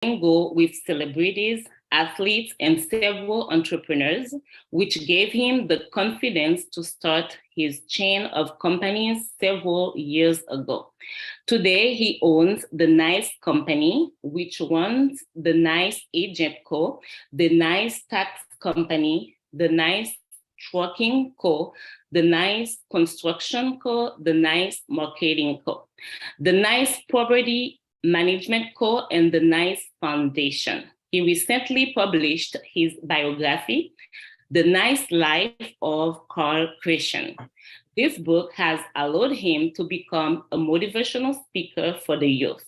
Go with celebrities, athletes, and several entrepreneurs, which gave him the confidence to start his chain of companies several years ago. Today, he owns the NICE Company, which runs the NICE Agent Co., the NICE Tax Company, the NICE Trucking Co., the NICE Construction Co., the NICE Marketing Co., the NICE Property Management Co., and the NICE Foundation. He recently published his biography, The NICE Life of Carl Christian. This book has allowed him to become a motivational speaker for the youth.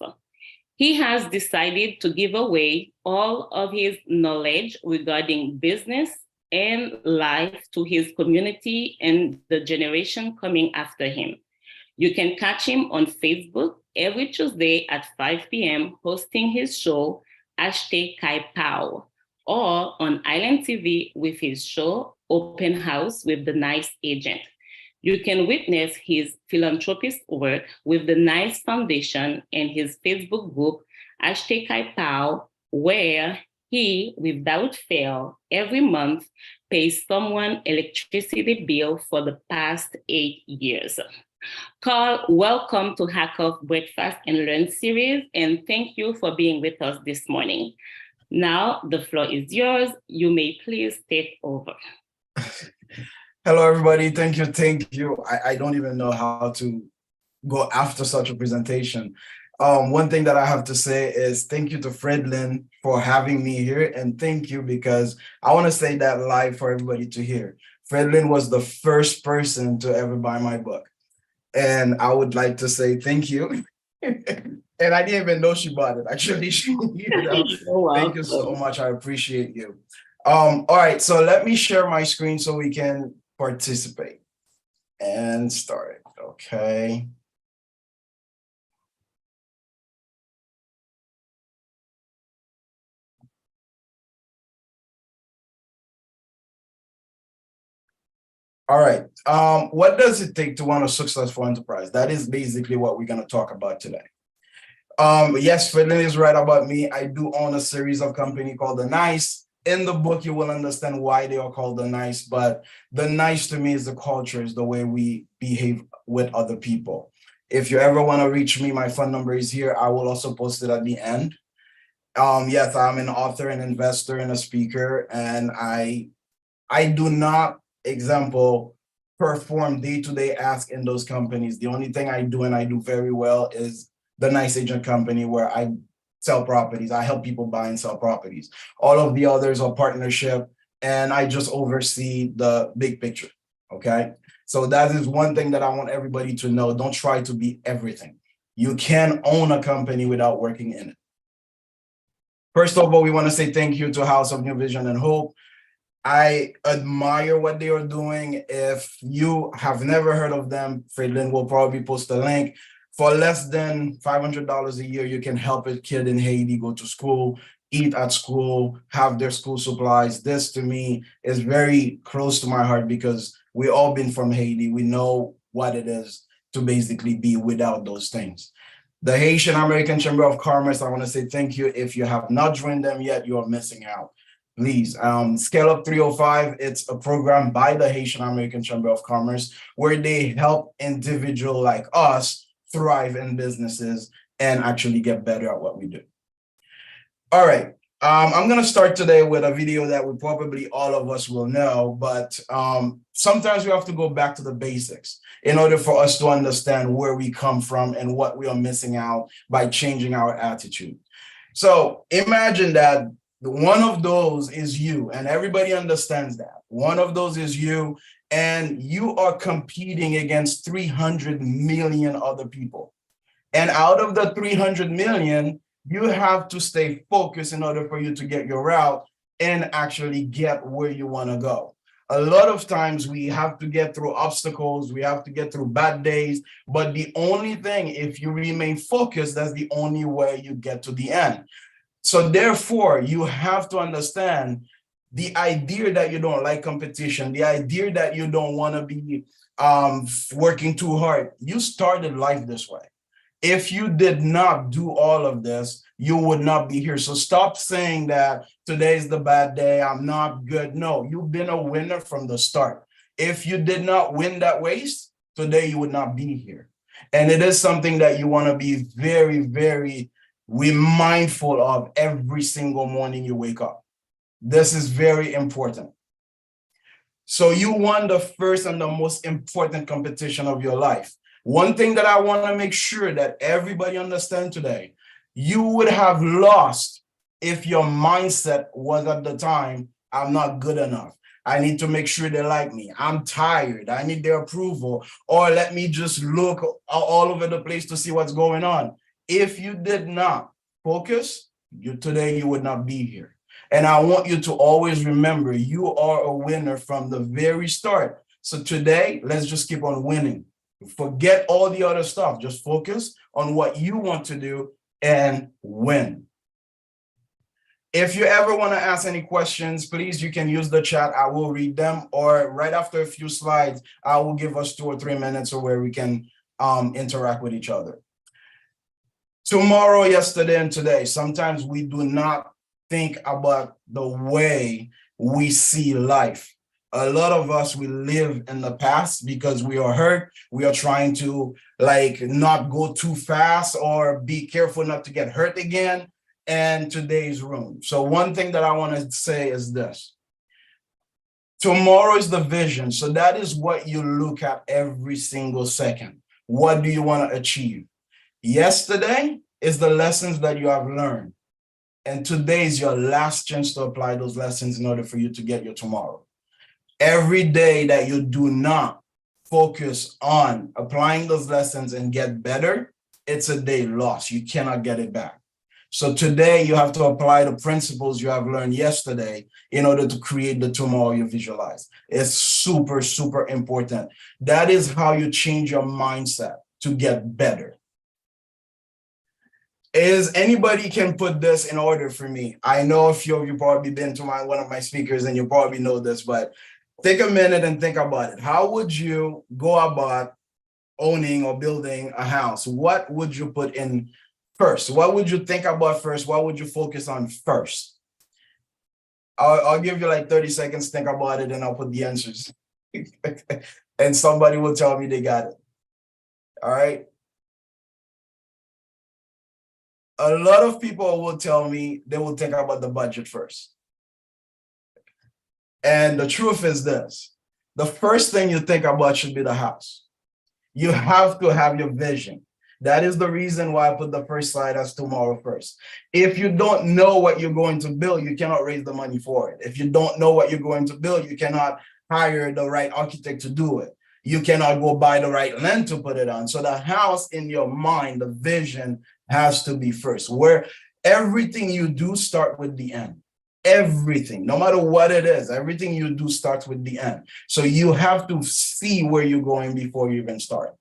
He has decided to give away all of his knowledge regarding business and life to his community and the generation coming after him. You can catch him on Facebook every Tuesday at 5 p.m. hosting his show, #KaiPow, or on Island TV with his show, Open House with the NICE Agent. You can witness his philanthropist work with the NICE Foundation and his Facebook group, #KaiPow, where he, without fail, every month pays someone electricity bill for the past 8 years. Carl, welcome to Hack Off Breakfast and Learn series, and thank you for being with us this morning. Now, the floor is yours. You may please take over. Hello, everybody. Thank you. I don't even know how to go after such a presentation. One thing that I have to say is thank you to Fredlin for having me here, and thank you because I want to say that live for everybody to hear. Fredlin was the first person to ever buy my book. And I would like to say thank you. And I didn't even know she bought it. Actually, thank you so much. I appreciate you. All right, so let me share my screen so we can participate and start it. Okay. All right. What does it take to run a successful enterprise? That is basically what we're going to talk about today. Yes, Fredlin is right about me. I do own a series of company called The NICE. In the book, you will understand why they are called The NICE, but the NICE to me is the culture, is the way we behave with other people. If you ever want to reach me, my phone number is here. I will also post it at the end. Yes, I'm an author, an investor, and a speaker, and I do not perform day-to-day ask in those companies. The only thing I do and I do very well is the NICE Agent Company, where I sell properties. I help people buy and sell properties. All of the others are partnership, and I just oversee the big picture, okay? So that is one thing that I want everybody to know. Don't try to be everything. You can own a company without working in it. First of all, we want to say thank you to House of New Vision and Hope. I admire what they are doing. If you have never heard of them, Fredlin will probably post a link. For less than $500 a year, you can help a kid in Haiti go to school, eat at school, have their school supplies. This to me is very close to my heart because we all been from Haiti. We know what it is to basically be without those things. The Haitian American Chamber of Commerce, I want to say thank you. If you have not joined them yet, you are missing out. Please, Scale Up 305, it's a program by the Haitian American Chamber of Commerce where they help individuals like us thrive in businesses and actually get better at what we do. All right, I'm gonna start today with a video that we probably all of us will know, but sometimes we have to go back to the basics in order for us to understand where we come from and what we are missing out by changing our attitude. So imagine that one of those is you, and everybody understands that. One of those is you, and you are competing against 300 million other people. And out of the 300 million, you have to stay focused in order for you to get your route and actually get where you want to go. A lot of times we have to get through obstacles, we have to get through bad days, but the only thing, if you remain focused, that's the only way you get to the end. So therefore, you have to understand the idea that you don't like competition, the idea that you don't want to be working too hard. You started life this way. If you did not do all of this, you would not be here. So stop saying that today's the bad day, I'm not good. No, you've been a winner from the start. If you did not win that race, today you would not be here. And it is something that you want to be very, very mindful of every single morning you wake up. This is very important. So you won the first and the most important competition of your life. One thing that I want to make sure that everybody understand today, you would have lost if your mindset was at the time, I'm not good enough. I need to make sure they like me. I'm tired. I need their approval. Or let me just look all over the place to see what's going on. If you did not focus, today you would not be here. And I want you to always remember, you are a winner from the very start. So today, let's just keep on winning. Forget all the other stuff. Just focus on what you want to do and win. If you ever want to ask any questions, please, you can use the chat. I will read them, or right after a few slides, I will give us 2 or 3 minutes where we can interact with each other. Tomorrow, yesterday, and today, sometimes we do not think about the way we see life. A lot of us, we live in the past because we are hurt. We are trying to not go too fast or be careful not to get hurt again. And today's room. So one thing that I want to say is this. Tomorrow is the vision. So that is what you look at every single second. What do you want to achieve? Yesterday is the lessons that you have learned. And today is your last chance to apply those lessons in order for you to get your tomorrow. Every day that you do not focus on applying those lessons and get better, it's a day lost. You cannot get it back. So today you have to apply the principles you have learned yesterday in order to create the tomorrow you visualize. It's super, super important. That is how you change your mindset to get better. Is anybody can put this in order for me? I know a few of you probably been to one of my speakers and you probably know this, but take a minute and think about it. How would you go about owning or building a house? What would you put in first? What would you think about first? What would you focus on first? I'll give you 30 seconds to think about it and I'll put the answers. And somebody will tell me they got it. All right. A lot of people will tell me they will think about the budget first. And the truth is this. The first thing you think about should be the house. You have to have your vision. That is the reason why I put the first slide as tomorrow first. If you don't know what you're going to build, you cannot raise the money for it. If you don't know what you're going to build, you cannot hire the right architect to do it. You cannot go buy the right land to put it on. So the house in your mind, the vision has to be first, where everything you do start with the end. Everything, no matter what it is, everything you do starts with the end. So you have to see where you're going before you even start.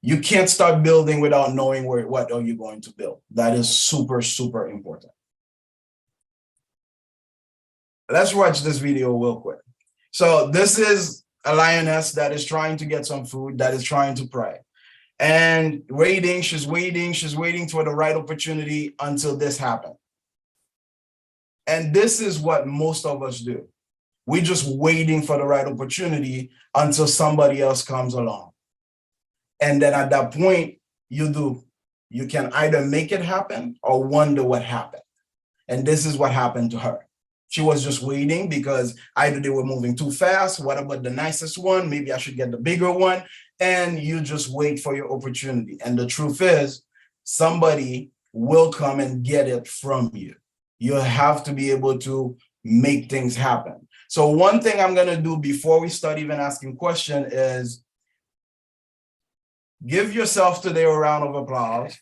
You can't start building without knowing what are you going to build. That is super, super important. Let's watch this video real quick. So this is a lioness that is trying to get some food, that is trying to pray. And she's waiting for the right opportunity until this happens. And this is what most of us do. We're just waiting for the right opportunity until somebody else comes along. And then at that point, you can either make it happen or wonder what happened. And this is what happened to her. She was just waiting because either they were moving too fast. What about the nicest one? Maybe I should get the bigger one. And you just wait for your opportunity. And the truth is, somebody will come and get it from you. You have to be able to make things happen. So one thing I'm going to do before we start even asking questions is give yourself today a round of applause.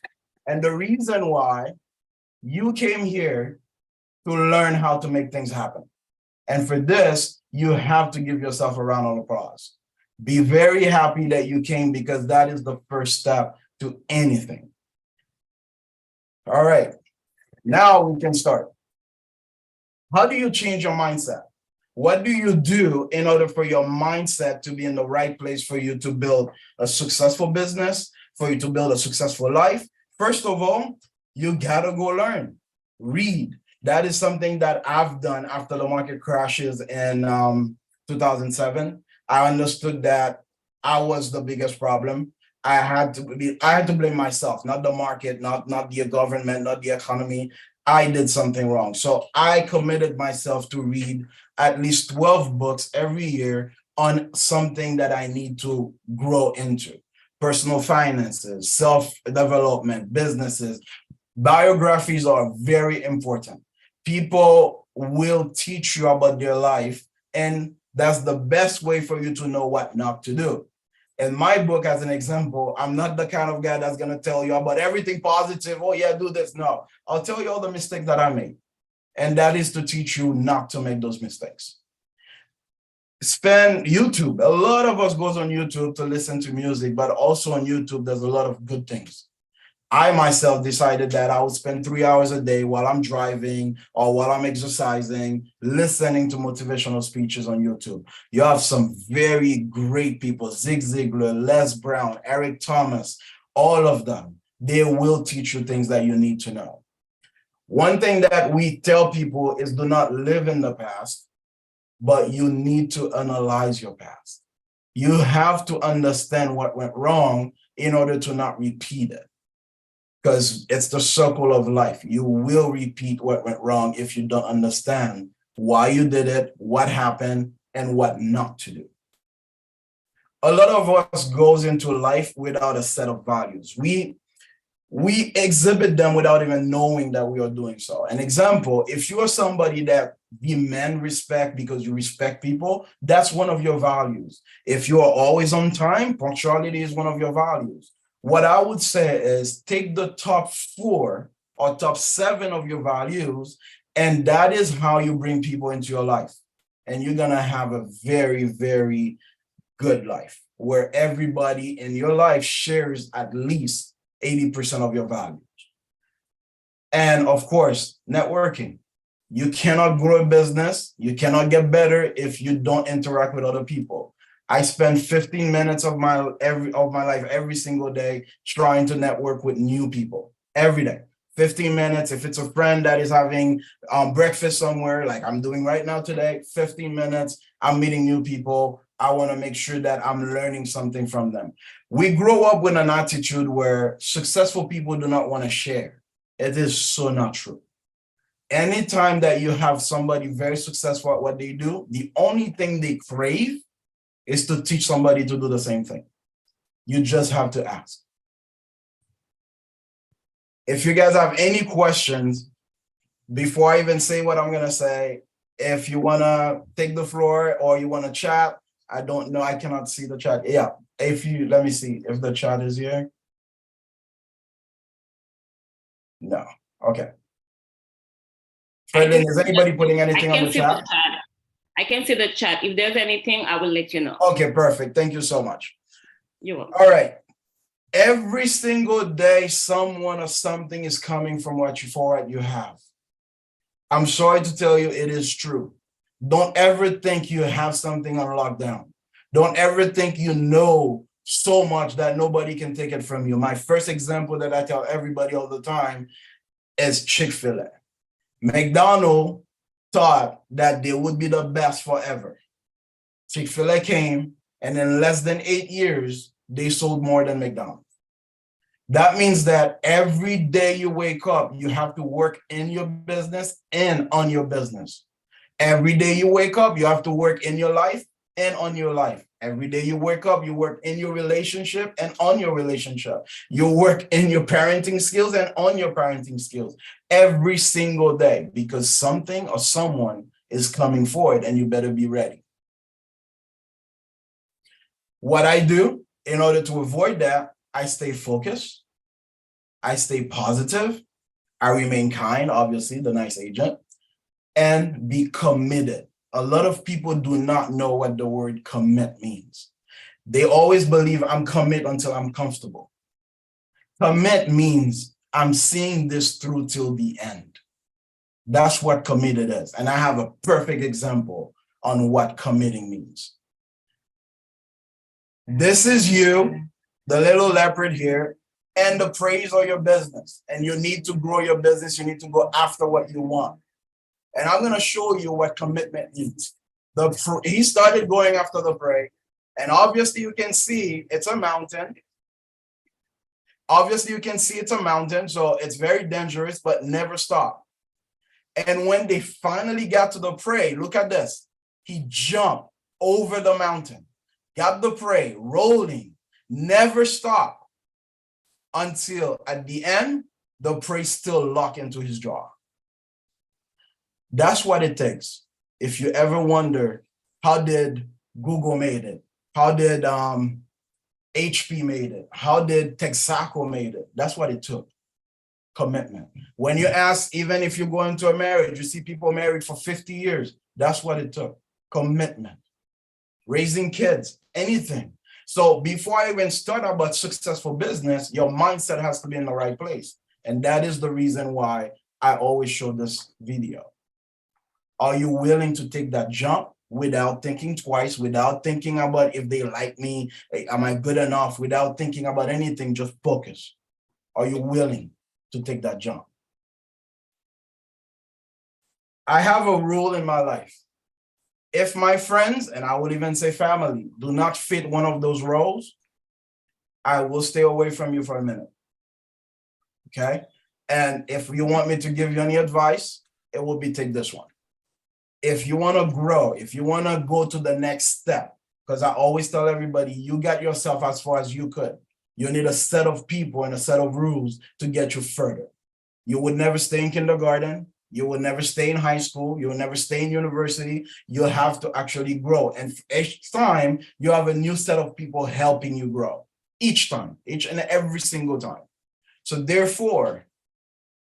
And the reason why you came here to learn how to make things happen. And for this, you have to give yourself a round of applause. Be very happy that you came because that is the first step to anything. All right, now we can start. How do you change your mindset? What do you do in order for your mindset to be in the right place for you to build a successful business, for you to build a successful life? First of all, You gotta go learn, read. That is something that I've done after the market crashes in 2007. I understood that I was the biggest problem. I had to blame myself, not the market, not the government, not the economy. I did something wrong. So I committed myself to read at least 12 books every year on something that I need to grow into. Personal finances, self-development, businesses. Biographies are very important. People will teach you about their life, and that's the best way for you to know what not to do. In my book, as an example, I'm not the kind of guy that's going to tell you about everything positive. Oh, yeah, do this. No, I'll tell you all the mistakes that I made. And that is to teach you not to make those mistakes. Spend YouTube. A lot of us goes on YouTube to listen to music, but also on YouTube, there's a lot of good things. I myself decided that I would spend 3 hours a day while I'm driving or while I'm exercising, listening to motivational speeches on YouTube. You have some very great people, Zig Ziglar, Les Brown, Eric Thomas, all of them. They will teach you things that you need to know. One thing that we tell people is do not live in the past, but you need to analyze your past. You have to understand what went wrong in order to not repeat it. Because it's the circle of life. You will repeat what went wrong if you don't understand why you did it, what happened, and what not to do. A lot of us goes into life without a set of values. We exhibit them without even knowing that we are doing so. An example, if you are somebody that demand respect because you respect people, that's one of your values. If you are always on time, punctuality is one of your values. What I would say is take the top 4 or top 7 of your values, and that is how you bring people into your life. And you're going to have a very, very good life where everybody in your life shares at least 80% of your values. And of course, networking. You cannot grow a business. You cannot get better if you don't interact with other people. I spend 15 minutes of my life every single day trying to network with new people every day. 15 minutes. If it's a friend that is having breakfast somewhere, like I'm doing right now today, 15 minutes, I'm meeting new people. I want to make sure that I'm learning something from them. We grow up with an attitude where successful people do not want to share. It is so not true. Anytime that you have somebody very successful at what they do, the only thing they crave is to teach somebody to do the same thing. You just have to ask. If you guys have any questions, before I even say what I'm going to say, if you want to take the floor or you want to chat, I don't know. I cannot see the chat. Yeah. Let me see if the chat is here. No. Okay. Fredlin, is anybody putting anything on the chat? I can see the chat. If there's anything, I will let you know. Okay, perfect. Thank you so much. You're welcome. All right. Every single day, someone or something is coming from what you have. I'm sorry to tell you, it is true. Don't ever think you have something on lockdown. Don't ever think you know so much that nobody can take it from you. My first example that I tell everybody all the time is Chick-fil-A. McDonald's thought that they would be the best forever. Chick-fil-A came, and in less than 8 years, they sold more than McDonald's. That means that every day you wake up, you have to work in your business and on your business. Every day you wake up, you have to work in your life and on your life. Every day you wake up, you work in your relationship and on your relationship. You work in your parenting skills and on your parenting skills every single day, because something or someone is coming forward and you better be ready. What I do in order to avoid that, I stay focused. I stay positive. I remain kind, obviously, the nice agent, and be committed. A lot of people do not know what the word commit means. They always believe I'm commit until I'm comfortable. Commit means I'm seeing this through till the end. That's what committed is. And I have a perfect example on what committing means. This is you, the little leopard here. and the praise of your business. And you need to grow your business. You need to go after what you want. And I'm going to show you what commitment means. He started going after the prey. And obviously you can see it's a mountain. Obviously you can see it's a mountain. So it's very dangerous, but never stop. And when they finally got to the prey, look at this. He jumped over the mountain, got the prey rolling, never stopped until at the end, the prey still locked into his jaw. That's what it takes. If you ever wonder, how did Google made it? How did HP made it? How did Texaco made it? That's what it took. Commitment. When you ask, even if you go into a marriage, you see people married for 50 years. That's what it took. Commitment. Raising kids, anything. So before I even start about successful business, your mindset has to be in the right place. And that is the reason why I always show this video. Are you willing to take that jump without thinking twice, without thinking about if they like me, am I good enough, without thinking about anything, just focus. Are you willing to take that jump? I have a rule in my life. If my friends, and I would even say family, do not fit one of those roles, I will stay away from you for a minute. Okay? And if you want me to give you any advice, it will be take this one. If you want to grow, if you want to go to the next step, because I always tell everybody, you got yourself as far as you could. You need a set of people and a set of rules to get you further. You would never stay in kindergarten. You will never stay in high school. You will never stay in university. You have to actually grow. And each time you have a new set of people helping you grow. Each time, each and every single time. So therefore,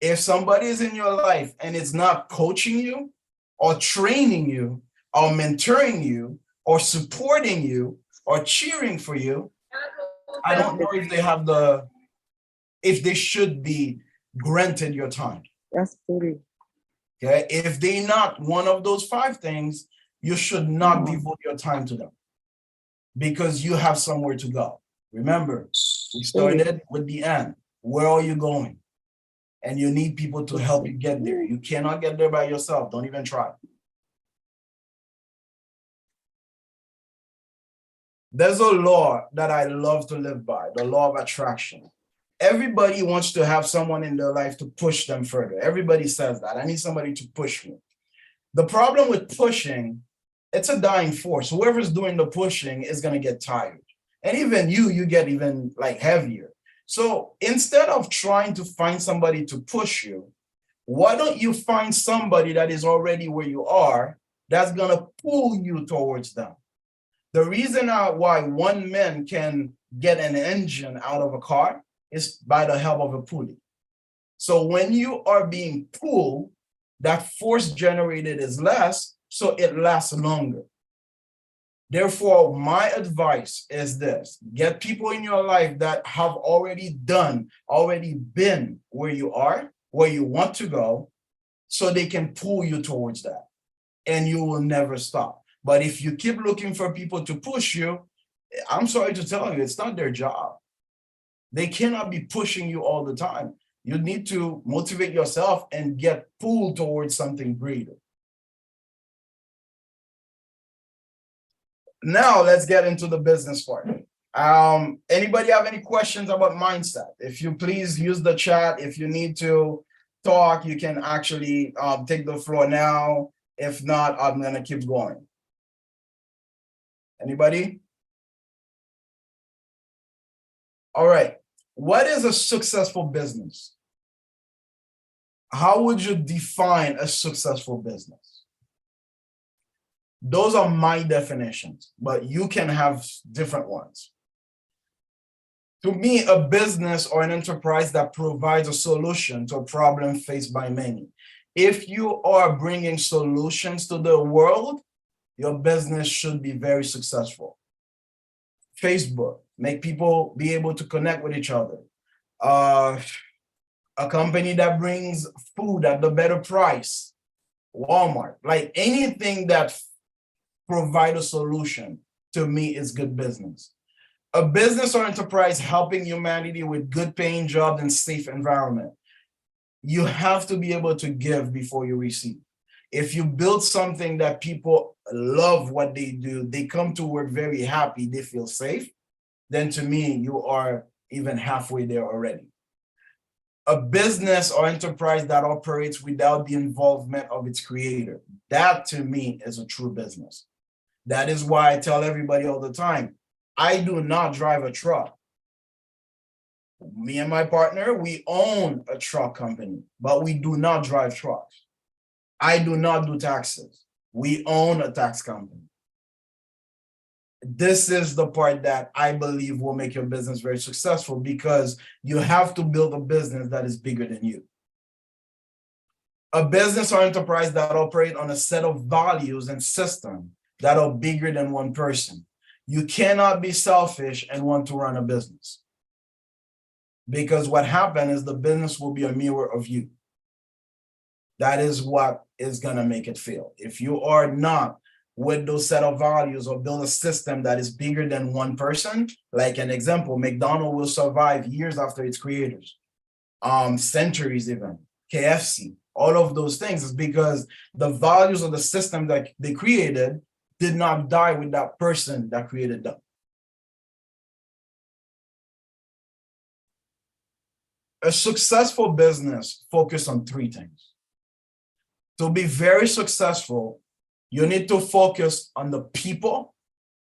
if somebody is in your life and it's not coaching you or training you or mentoring you or supporting you or cheering for you, I don't know if they have if they should be granted your time. That's pretty. Okay, if they're not one of those 5 things, you should not devote your time to them because you have somewhere to go. Remember, we started with the end. Where are you going? And you need people to help you get there. You cannot get there by yourself. Don't even try. There's a law that I love to live by, the law of attraction. Everybody wants to have someone in their life to push them further. Everybody says that. I need somebody to push me. The problem with pushing, it's a dying force. Whoever's doing the pushing is going to get tired. And even you get even like heavier. So instead of trying to find somebody to push you, why don't you find somebody that is already where you are that's going to pull you towards them? The reason why one man can get an engine out of a car is by the help of a pulley. So when you are being pulled, that force generated is less, so it lasts longer. Therefore, my advice is this: get people in your life that have already been where you are, where you want to go, so they can pull you towards that, and you will never stop. But if you keep looking for people to push you, I'm sorry to tell you, it's not their job. They cannot be pushing you all the time. You need to motivate yourself and get pulled towards something greater. Now let's get into the business part. Anybody have any questions about mindset? If you please use the chat. If you need to talk, you can actually take the floor now. If not, I'm gonna keep going. Anybody? All right. What is a successful business? How would you define a successful business? Those are my definitions, but you can have different ones. To me, a business or an enterprise that provides a solution to a problem faced by many. If you are bringing solutions to the world, your business should be very successful. Facebook, make people be able to connect with each other. A company that brings food at the better price. Walmart, like anything that provide a solution, to me is good business. A business or enterprise helping humanity with good paying jobs and safe environment. You have to be able to give before you receive. If you build something that people love what they do, they come to work very happy, they feel safe, then to me, you are even halfway there already. A business or enterprise that operates without the involvement of its creator, that to me is a true business. That is why I tell everybody all the time, I do not drive a truck. Me and my partner, we own a truck company, but we do not drive trucks. I do not do taxes. We own a tax company. This is the part that I believe will make your business very successful, because you have to build a business that is bigger than you. A business or enterprise that operate on a set of values and systems that are bigger than one person. You cannot be selfish and want to run a business, because what happens is the business will be a mirror of you. That is what is going to make it fail. If you are not with those set of values or build a system that is bigger than one person, like an example, McDonald's will survive years after its creators, centuries even, KFC, all of those things is because the values of the system that they created did not die with that person that created them. A successful business focuses on three things. To be very successful, you need to focus on the people,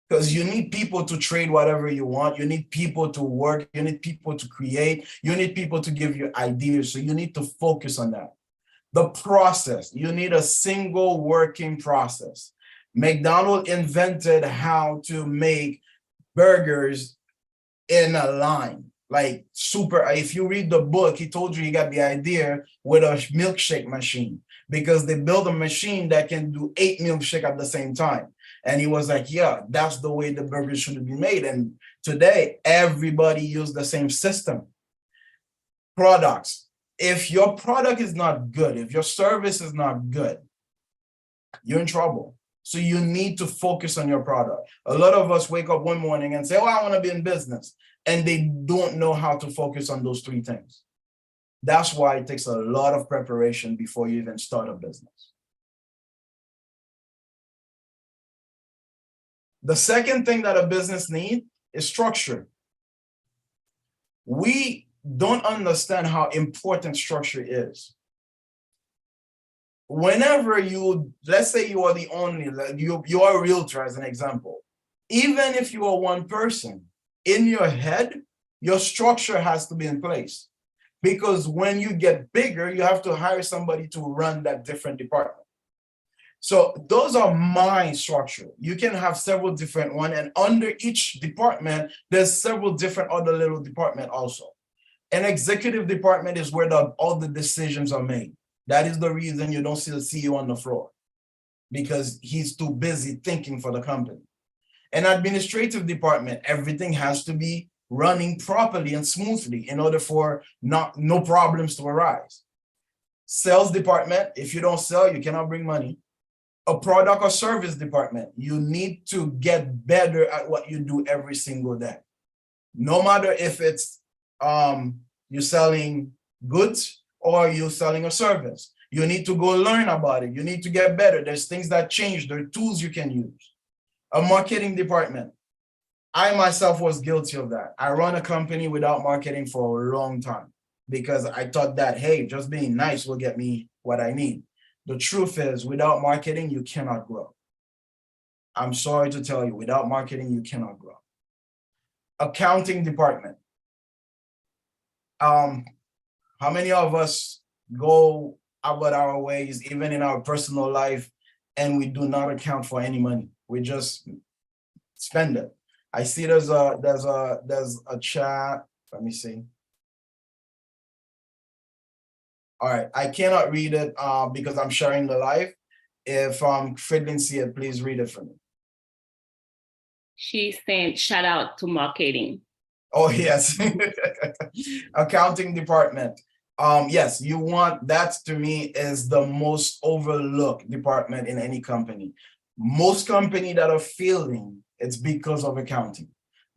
because you need people to trade whatever you want. You need people to work. You need people to create. You need people to give you ideas. So you need to focus on that. The process, you need a single working process. McDonald's invented how to make burgers in a line. Like super, if you read the book, he told you he got the idea with a milkshake machine, because they built a machine that can do 8 milkshakes at the same time. And he was like, yeah, that's the way the burgers should be made. And today, everybody uses the same system. Products. If your product is not good, if your service is not good, you're in trouble. So you need to focus on your product. A lot of us wake up one morning and say, oh, I want to be in business. And they don't know how to focus on those three things. That's why it takes a lot of preparation before you even start a business. The second thing that a business needs is structure. We don't understand how important structure is. Whenever you, let's say you are the only, you are a realtor as an example. Even if you are one person, in your head, your structure has to be in place. Because when you get bigger, you have to hire somebody to run that different department. So those are my structure. You can have several different ones, and under each department, there's several different other little departments also. An executive department is where all the decisions are made. That is the reason you don't see the CEO on the floor, because he's too busy thinking for the company. An administrative department, everything has to be running properly and smoothly in order for no problems to arise. Sales department, if you don't sell, you cannot bring money. A product or service department, you need to get better at what you do every single day. No matter if it's you're selling goods or you're selling a service, you need to go learn about it. You need to get better. There's things that change. There are tools you can use. A marketing department. I myself was guilty of that. I run a company without marketing for a long time because I thought that, hey, just being nice will get me what I need. The truth is, without marketing, you cannot grow. I'm sorry to tell you, without marketing, you cannot grow. Accounting department. How many of us go about our ways, even in our personal life, and we do not account for any money? We just spend it. I see there's a chat. Let me see. All right, I cannot read it because I'm sharing the live. If Fridlin see it, please read it for me. She sent shout out to marketing. Oh yes, accounting department. Yes, you want that. To me is the most overlooked department in any company. Most companies that are failing, it's because of accounting.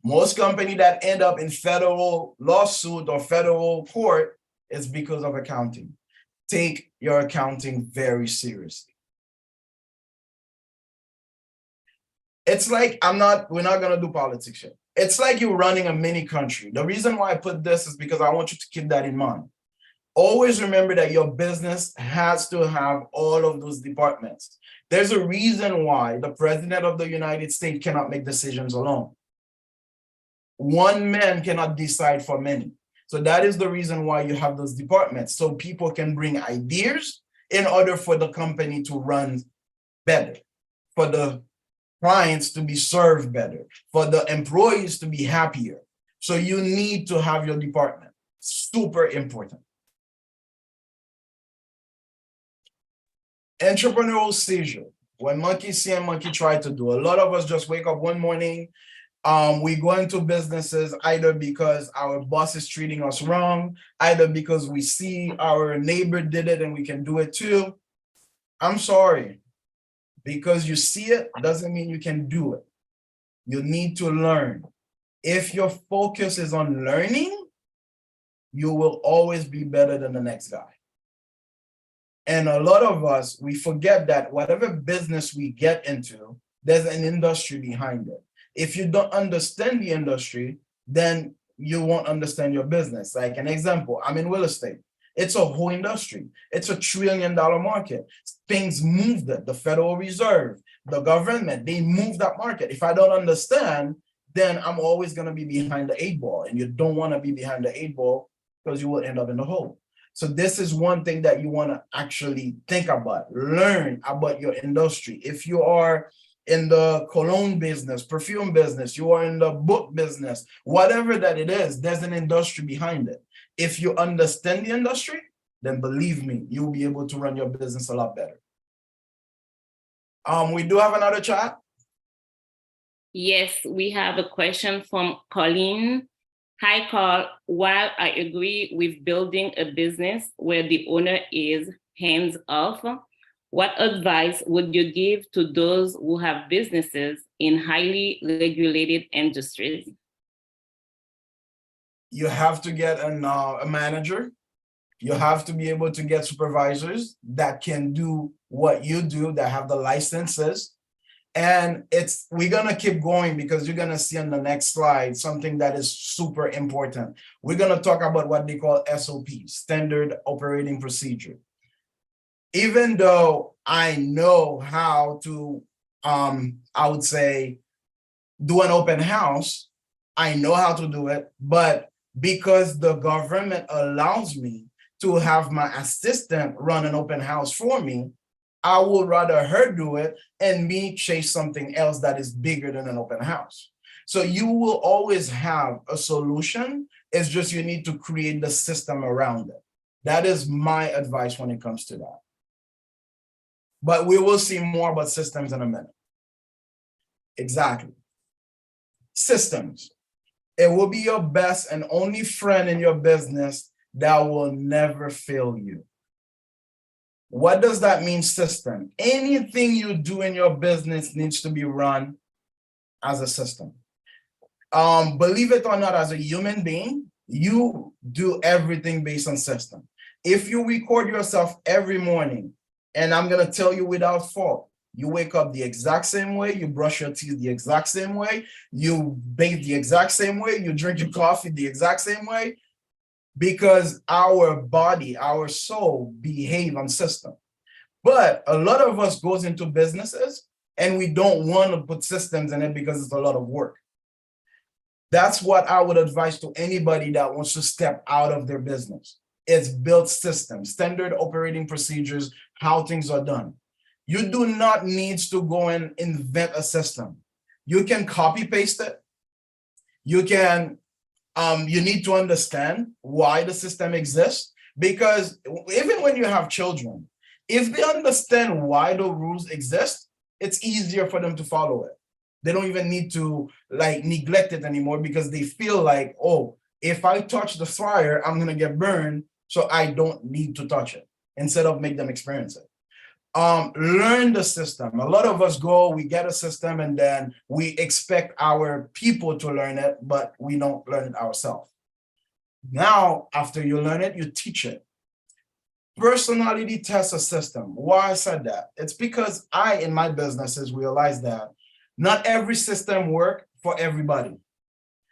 Most companies that end up in federal lawsuit or federal court is because of accounting. Take your accounting very seriously. It's like, we're not gonna do politics here. It's like you're running a mini country. The reason why I put this is because I want you to keep that in mind. Always remember that your business has to have all of those departments. There's a reason why the president of the United States cannot make decisions alone. One man cannot decide for many. So that is the reason why you have those departments, so people can bring ideas in order for the company to run better, for the clients to be served better, for the employees to be happier. So you need to have your department. Super important. Entrepreneurial seizure. When monkey see and monkey try to do. A lot of us just wake up one morning. We go into businesses either because our boss is treating us wrong, either because we see our neighbor did it and we can do it too. I'm sorry. Because you see it doesn't mean you can do it. You need to learn. If your focus is on learning, you will always be better than the next guy. And a lot of us, we forget that whatever business we get into, there's an industry behind it. If you don't understand the industry, then you won't understand your business. Like an example, I'm in real estate. It's a whole industry. It's $1 trillion market. Things move it. The Federal Reserve, the government, they move that market. If I don't understand, then I'm always going to be behind the 8 ball. And you don't want to be behind the 8 ball because you will end up in the hole. So this is one thing that you want to actually think about. Learn about your industry. If you are in the cologne business, perfume business, you are in the book business, whatever that it is, there's an industry behind it. If you understand the industry, then believe me, you'll be able to run your business a lot better. We do have another chat. Yes, we have a question from Colleen. Hi, Carl. While I agree with building a business where the owner is hands off, what advice would you give to those who have businesses in highly regulated industries? You have to get a manager. You have to be able to get supervisors that can do what you do, that have the licenses. And we're gonna keep going because you're gonna see on the next slide something that is super important. We're gonna talk about what they call SOP, Standard Operating Procedure. Even though I know how to, I would say, do an open house, I know how to do it, but because the government allows me to have my assistant run an open house for me, I would rather her do it and me chase something else that is bigger than an open house. So you will always have a solution. It's just you need to create the system around it. That is my advice when it comes to that. But we will see more about systems in a minute. Exactly. Systems. It will be your best and only friend in your business that will never fail you. What does that mean, system? Anything you do in your business needs to be run as a system. Believe it or not, as a human being, you do everything based on system. If you record yourself every morning, and I'm going to tell you without fault, you wake up the exact same way, you brush your teeth the exact same way, you bathe the exact same way, you drink your coffee the exact same way, because our body, our soul behave on system. But a lot of us goes into businesses and we don't want to put systems in it because it's a lot of work. That's what I would advise to anybody that wants to step out of their business. It's build systems, standard operating procedures, how things are done. You do not need to go and invent a system. You can copy paste it. You can, you need to understand why the system exists, because even when you have children, if they understand why the rules exist, it's easier for them to follow it. They don't even need to like neglect it anymore because they feel like, oh, if I touch the fire, I'm gonna get burned, so I don't need to touch it, instead of make them experience it. Learn the system. A lot of us go, we get a system, and then we expect our people to learn it, but we don't learn it ourselves. Now, after you learn it, you teach it. Personality test a system. Why I said that? It's because I, in my businesses, realized that not every system works for everybody.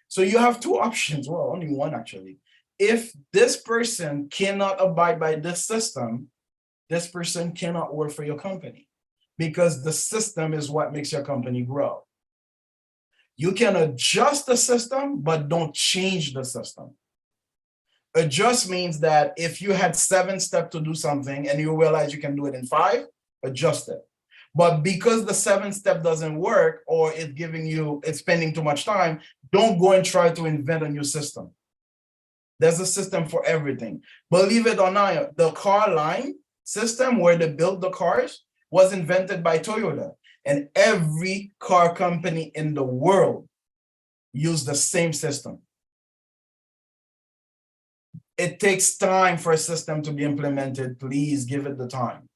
So you have two options. Well, only one actually. If this person cannot abide by this system, this person cannot work for your company, because the system is what makes your company grow. You can adjust the system, but don't change the system. Adjust means that if you had 7 steps to do something and you realize you can do it in 5, adjust it. But because the 7th step doesn't work, or it's spending too much time, don't go and try to invent a new system. There's a system for everything. Believe it or not, the car line system where they built the cars was invented by Toyota, and every car company in the world used the same system. It takes time for a system to be implemented. Please give it the time.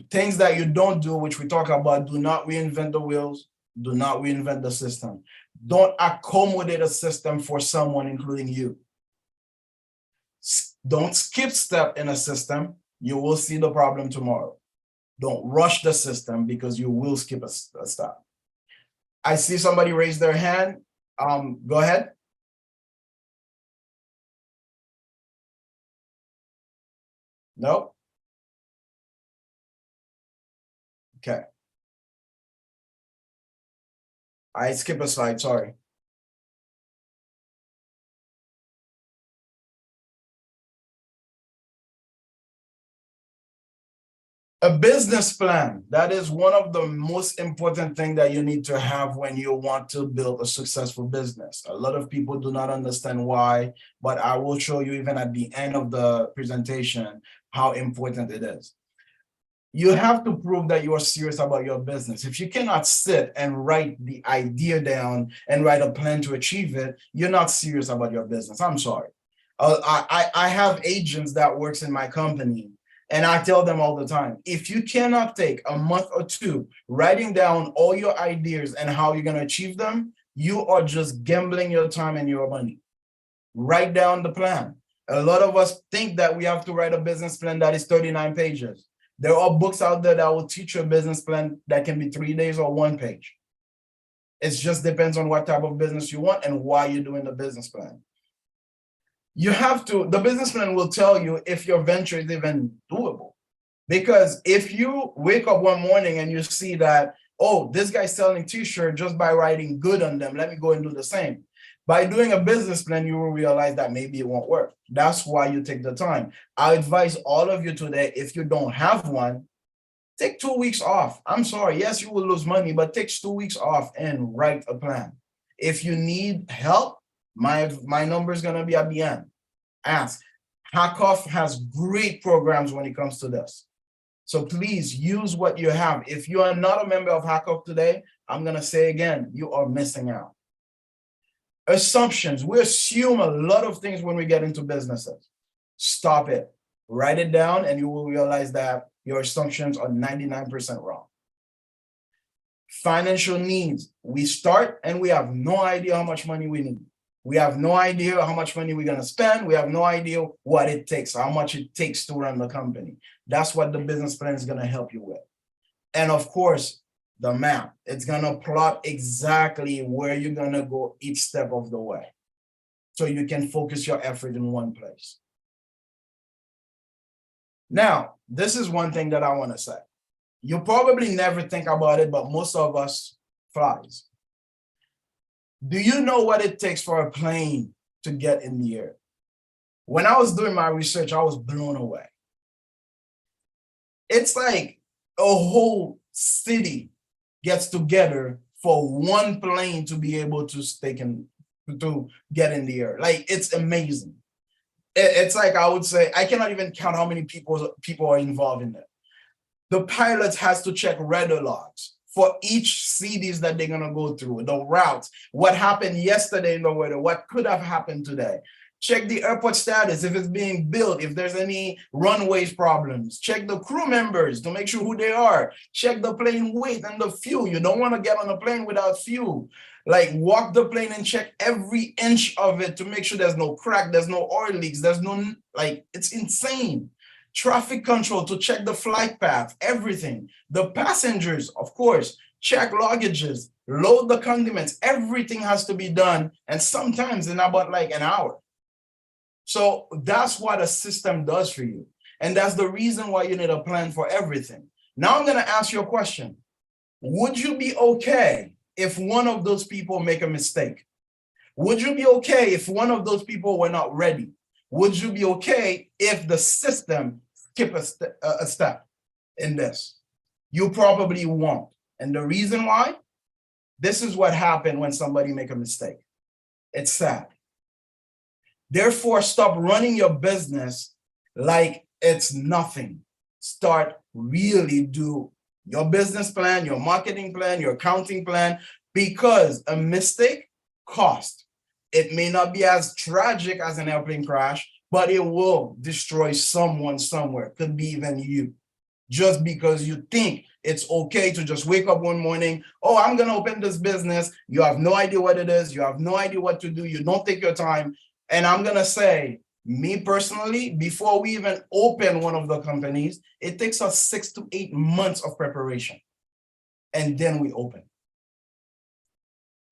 Things that you don't do, which we talk about, do not reinvent the wheels, do not reinvent the system. Don't accommodate a system for someone, including you. Don't skip step in a system. You will see the problem tomorrow. Don't rush the system, because you will skip a step. I see somebody raise their hand. Go ahead. No? Okay. I skip a slide, sorry. A business plan, that is one of the most important things that you need to have when you want to build a successful business. A lot of people do not understand why, but I will show you even at the end of the presentation how important it is. You have to prove that you are serious about your business. If you cannot sit and write the idea down and write a plan to achieve it, you're not serious about your business. I'm sorry. I have agents that works in my company, and I tell them all the time, if you cannot take a month or 2 writing down all your ideas and how you're going to achieve them, you are just gambling your time and your money. Write down the plan. A lot of us think that we have to write a business plan that is 39 pages. There are books out there that will teach you a business plan that can be 3 days or 1 page. It just depends on what type of business you want and why you're doing the business plan. The business plan will tell you if your venture is even doable. Because if you wake up one morning and you see that, oh, this guy's selling t-shirts just by writing good on them, let me go and do the same. By doing a business plan, you will realize that maybe it won't work. That's why you take the time. I advise all of you today, if you don't have one, take 2 weeks off. I'm sorry, yes, you will lose money, but take 2 weeks off and write a plan. If you need help, my number is going to be at the end. Ask. Hackoff has great programs when it comes to this. So please use what you have. If you are not a member of Hackoff today, I'm going to say again, you are missing out. Assumptions. We assume a lot of things when we get into businesses. Stop it. Write it down and you will realize that your assumptions are 99% wrong. Financial needs. We start and we have no idea how much money we need. We have no idea how much money we're going to spend. We have no idea what it takes, how much it takes to run the company. That's what the business plan is going to help you with. And of course, the map. It's going to plot exactly where you're going to go each step of the way, so you can focus your effort in one place. Now, this is one thing that I want to say. You probably never think about it, but most of us flies. Do you know what it takes for a plane to get in the air? When I was doing my research, I was blown away. It's like a whole city gets together for one plane to be able to to get in the air. Like, it's amazing. It's like, I would say, I cannot even count how many people are involved in it. The pilots has to check radar logs for each cities that they're going to go through, the routes, what happened yesterday in the weather, what could have happened today. Check the airport status, if it's being built, if there's any runways problems. Check the crew members to make sure who they are. Check the plane weight and the fuel. You don't want to get on a plane without fuel. Like walk the plane and check every inch of it to make sure there's no crack, there's no oil leaks, there's no, like, it's insane. Traffic control to check the flight path, everything. The passengers, of course, check luggages, load the condiments, everything has to be done. And sometimes in about like an hour. So that's what a system does for you. And that's the reason why you need a plan for everything. Now I'm going to ask you a question. Would you be okay if one of those people make a mistake? Would you be okay if one of those people were not ready? Would you be okay if the system skip a step in this? You probably won't. And the reason why? This is what happened when somebody make a mistake. It's sad. Therefore, stop running your business like it's nothing. Start really do your business plan, your marketing plan, your accounting plan, because a mistake costs. It may not be as tragic as an airplane crash, but it will destroy someone somewhere. Could be even you. Just because you think it's okay to just wake up one morning, oh, I'm going to open this business. You have no idea what it is. You have no idea what to do. You don't take your time. And I'm going to say, me personally, before we even open one of the companies, it takes us 6 to 8 months of preparation. And then we open.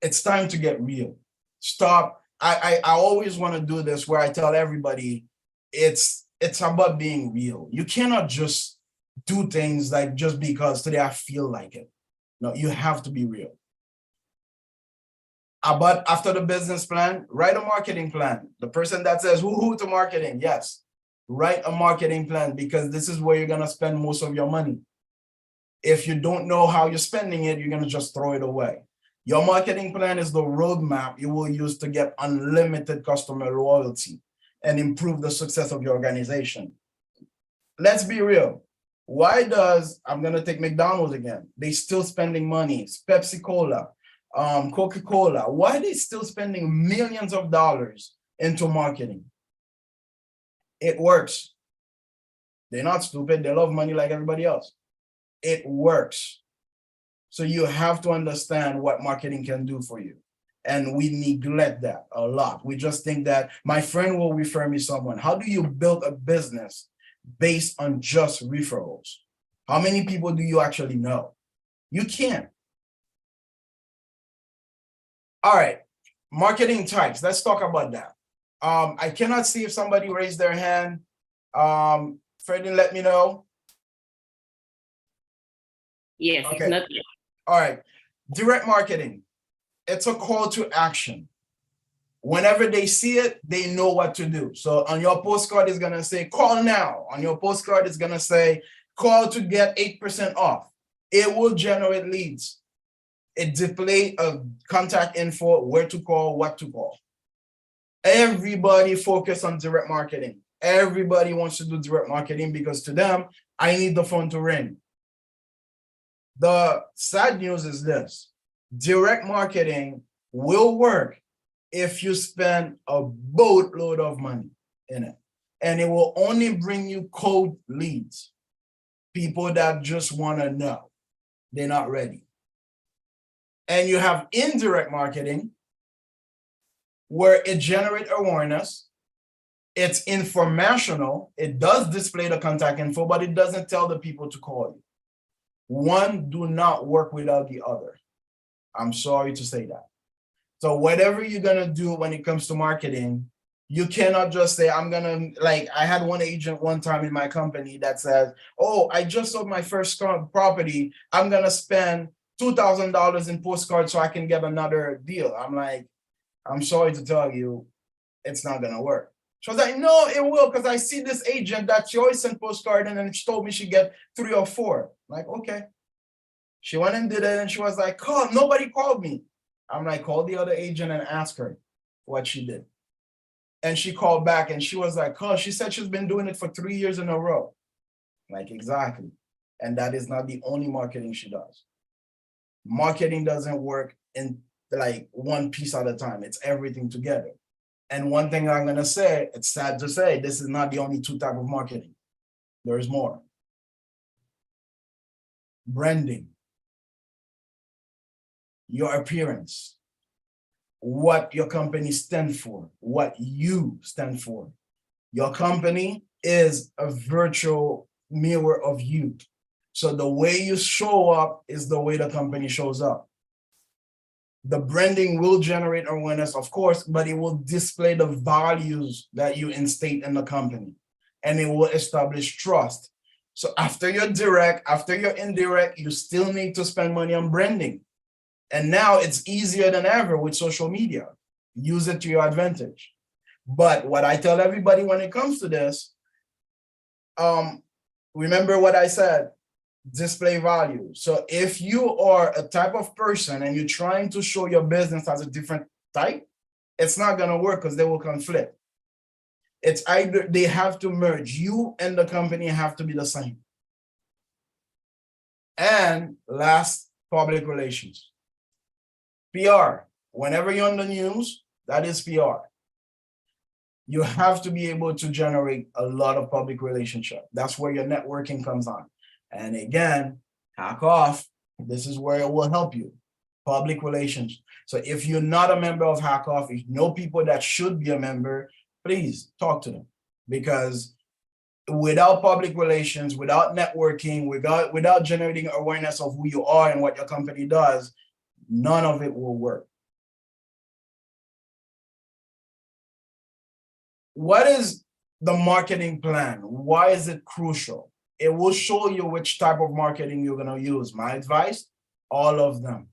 It's time to get real. Stop. I always want to do this where I tell everybody it's about being real. You cannot just do things like just because today I feel like it. No, you have to be real. But after the business plan, write a marketing plan. The person that says who to marketing, yes, write a marketing plan, because this is where you're going to spend most of your money. If you don't know how you're spending it, you're going to just throw it away. Your marketing plan is the roadmap you will use to get unlimited customer loyalty and improve the success of your organization. Let's be real. Why does, I'm going to take McDonald's again, they still spending money, Pepsi-Cola, Coca-Cola, why are they still spending millions of dollars into marketing? It works. They're not stupid. They love money like everybody else. It works. So you have to understand what marketing can do for you. And we neglect that a lot. We just think that my friend will refer me someone. How do you build a business based on just referrals? How many people do you actually know? You can't. All right, marketing types. Let's talk about that. I cannot see if somebody raised their hand. Freddie, let me know. Yes, okay. Not yet. All right, direct marketing. It's a call to action. Whenever they see it, they know what to do. So on your postcard, it's going to say, call now. On your postcard, it's going to say, call to get 8% off. It will generate leads. It displays a contact info, where to call, what to call. Everybody focus on direct marketing. Everybody wants to do direct marketing because to them, I need the phone to ring. The sad news is this: direct marketing will work if you spend a boatload of money in it. And it will only bring you cold leads. People that just want to know. They're not ready. And you have indirect marketing, where it generates awareness. It's informational. It does display the contact info, but it doesn't tell the people to call you. One do not work without the other. I'm sorry to say that. So whatever you're going to do when it comes to marketing, you cannot just say, I'm going to, like, I had one agent one time in my company that says, oh, I just sold my first property. I'm going to spend $2,000 in postcards so I can get another deal. I'm like, I'm sorry to tell you, it's not going to work. She was like, no, it will, because I see this agent that she always sent postcard, and then she told me she'd get 3 or 4. I'm like, okay. She went and did it, and she was like, call, nobody called me. I'm like, call the other agent and ask her what she did. And she called back, and she was like, oh, she said she's been doing it for 3 years in a row. I'm like, exactly. And that is not the only marketing she does. Marketing doesn't work in like one piece at a time. It's everything together. And one thing I'm gonna say, it's sad to say, this is not the only two types of marketing. There is more. Branding, your appearance, what your company stands for, what you stand for. Your company is a virtual mirror of you. So the way you show up is the way the company shows up. The branding will generate awareness, of course, but it will display the values that you instate in the company, and it will establish trust. So after you're direct, after you're indirect, you still need to spend money on branding. And now it's easier than ever with social media. Use it to your advantage. But what I tell everybody when it comes to this, remember what I said, display value. So if you are a type of person and you're trying to show your business as a different type, it's not going to work because they will conflict. It's either they have to merge. You and the company have to be the same. And last, public relations. PR. Whenever you're on the news, that is PR. You have to be able to generate a lot of public relationship. That's where your networking comes on. And again, Hack Off, this is where it will help you. Public relations. So if you're not a member of Hack Off, if you know people that should be a member, please talk to them. Because without public relations, without networking, without generating awareness of who you are and what your company does, none of it will work. What is the marketing plan? Why is it crucial? It will show you which type of marketing you're going to use. My advice, all of them.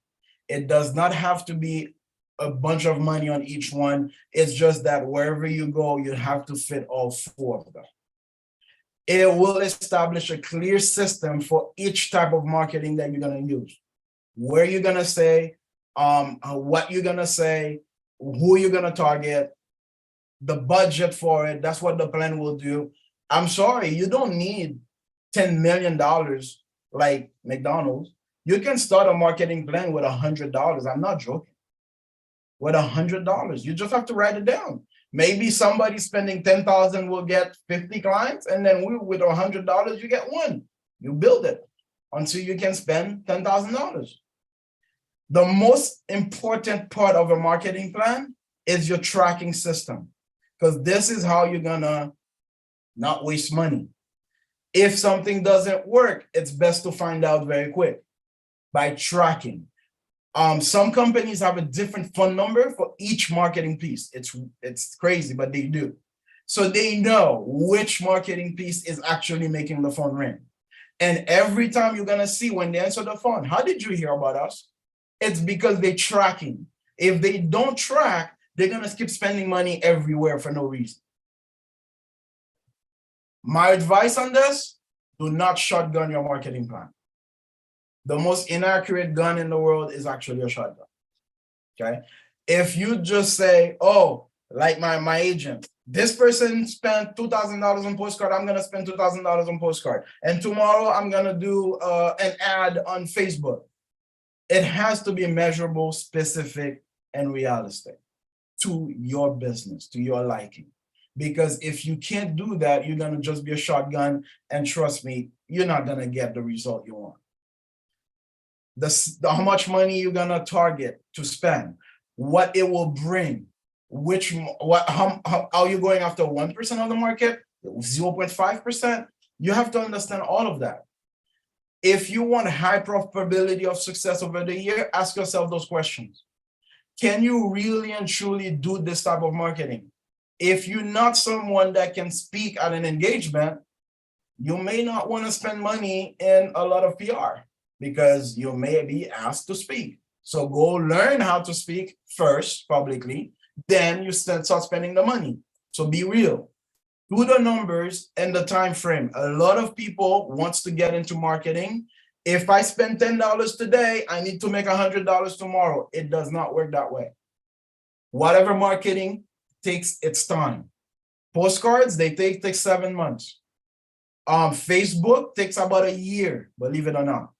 It does not have to be a bunch of money on each one. It's just that wherever you go, you have to fit all four of them. It will establish a clear system for each type of marketing that you're going to use. Where you're going to say, what you're going to say, who you're going to target, the budget for it. That's what the plan will do. I'm sorry, you don't need $10 million like McDonald's. You can start a marketing plan with $100. I'm not joking. With $100, you just have to write it down. Maybe somebody spending $10,000 will get 50 clients, and then with $100, you get one. You build it until you can spend $10,000. The most important part of a marketing plan is your tracking system, because this is how you're gonna not waste money. If something doesn't work, it's best to find out very quick by tracking. Some companies have a different phone number for each marketing piece. It's crazy, but they do. So they know which marketing piece is actually making the phone ring. And every time you're gonna see when they answer the phone, how did you hear about us? It's because they're tracking. If they don't track, they're gonna keep spending money everywhere for no reason. My advice on this, do not shotgun your marketing plan. The most inaccurate gun in the world is actually a shotgun, okay? If you just say, oh, like my agent, this person spent $2,000 on postcard, I'm gonna spend $2,000 on postcard. And tomorrow I'm gonna do an ad on Facebook. It has to be measurable, specific, and realistic to your business, to your liking. Because if you can't do that, you're gonna just be a shotgun, and trust me, you're not gonna get the result you want. How much money you're gonna target to spend, what it will bring, how are you going after 1% of the market, 0.5%? You have to understand all of that. If you want high probability of success over the year, ask yourself those questions. Can you really and truly do this type of marketing? If you're not someone that can speak at an engagement, you may not want to spend money in a lot of PR, because you may be asked to speak. So go learn how to speak first publicly, then you start spending the money. So be real. Do the numbers and the time frame. A lot of people wants to get into marketing. If I spend $10 today, I need to make $100 tomorrow. It does not work that way. Whatever marketing takes its time. Postcards, they take 7 months. Facebook takes about a year, believe it or not,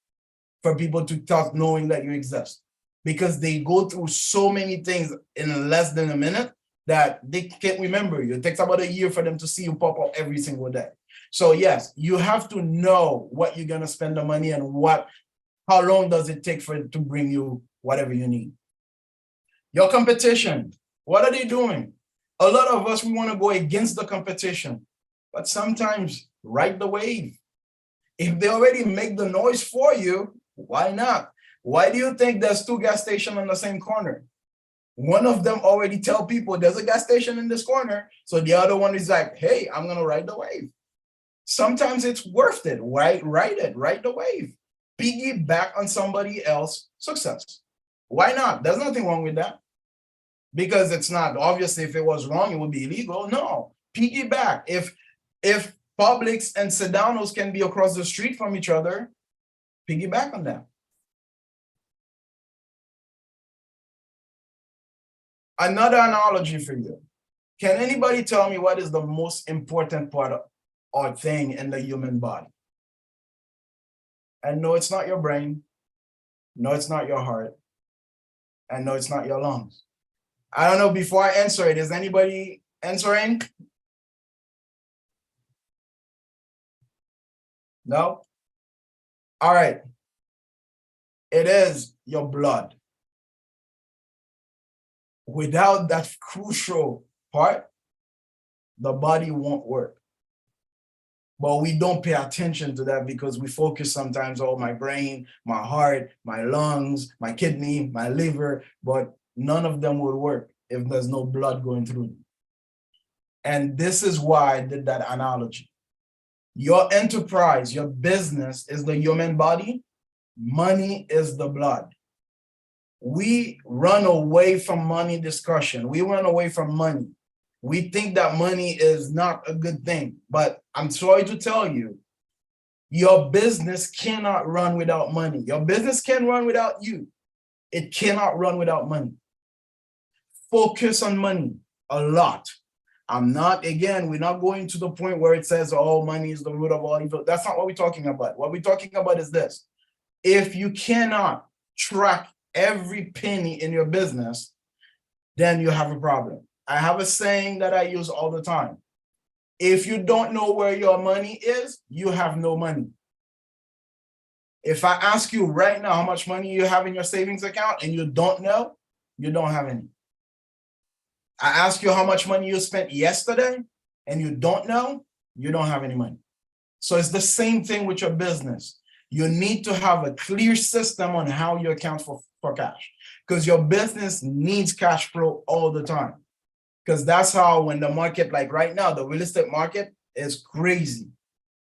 for people to start knowing that you exist, because they go through so many things in less than a minute that they can't remember you. It takes about a year for them to see you pop up every single day. So yes, you have to know what you're gonna spend the money and how long does it take for it to bring you whatever you need. Your competition, what are they doing? A lot of us, we want to go against the competition, but sometimes ride the wave. If they already make the noise for you, why not? Why do you think there's 2 gas stations on the same corner? One of them already tell people there's a gas station in this corner. So the other one is like, hey, I'm going to ride the wave. Sometimes it's worth it. Ride the wave. Piggyback on somebody else's success. Why not? There's nothing wrong with that. Because it's not, obviously, if it was wrong, it would be illegal. No, piggyback. If Publix and Sedanos can be across the street from each other, piggyback on them. Another analogy for you. Can anybody tell me what is the most important part of, or thing in the human body? And no, it's not your brain. No, it's not your heart. And no, it's not your lungs. I don't know, before I answer it, is anybody answering? No? All right. It is your blood. Without that crucial part, the body won't work. But we don't pay attention to that because we focus sometimes on my brain, my heart, my lungs, my kidney, my liver, but none of them will work if there's no blood going through them. And this is why I did that analogy. Your enterprise, your business is the human body. Money is the blood. We run away from money discussion. We run away from money. We think that money is not a good thing, but I'm sorry to tell you, your business cannot run without money. Your business can run without you. It cannot run without money. Focus on money a lot. We're not going to the point where it says, oh, money is the root of all evil. That's not what we're talking about. What we're talking about is this. If you cannot track every penny in your business, then you have a problem. I have a saying that I use all the time. If you don't know where your money is, you have no money. If I ask you right now how much money you have in your savings account and you don't know, you don't have any. I ask you how much money you spent yesterday and you don't know, you don't have any money. So it's the same thing with your business. You need to have a clear system on how you account for cash, because your business needs cash flow all the time. Because that's how, when the market, like right now, the real estate market is crazy.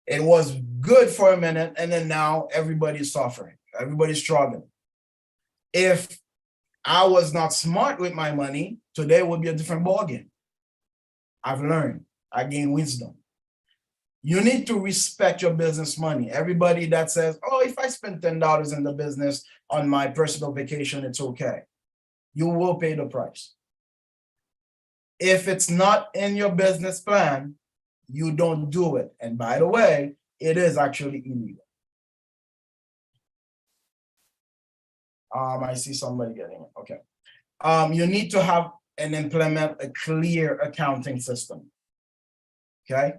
It was good for a minute, and then now everybody's suffering. Everybody's struggling. If I was not smart with my money, today would be a different ballgame. I've learned. I gained wisdom. You need to respect your business money. Everybody that says, oh, if I spend $10 in the business on my personal vacation, it's okay. You will pay the price. If it's not in your business plan, you don't do it. And by the way, it is actually illegal. I see somebody getting it. Okay. You need to have and implement a clear accounting system. Okay.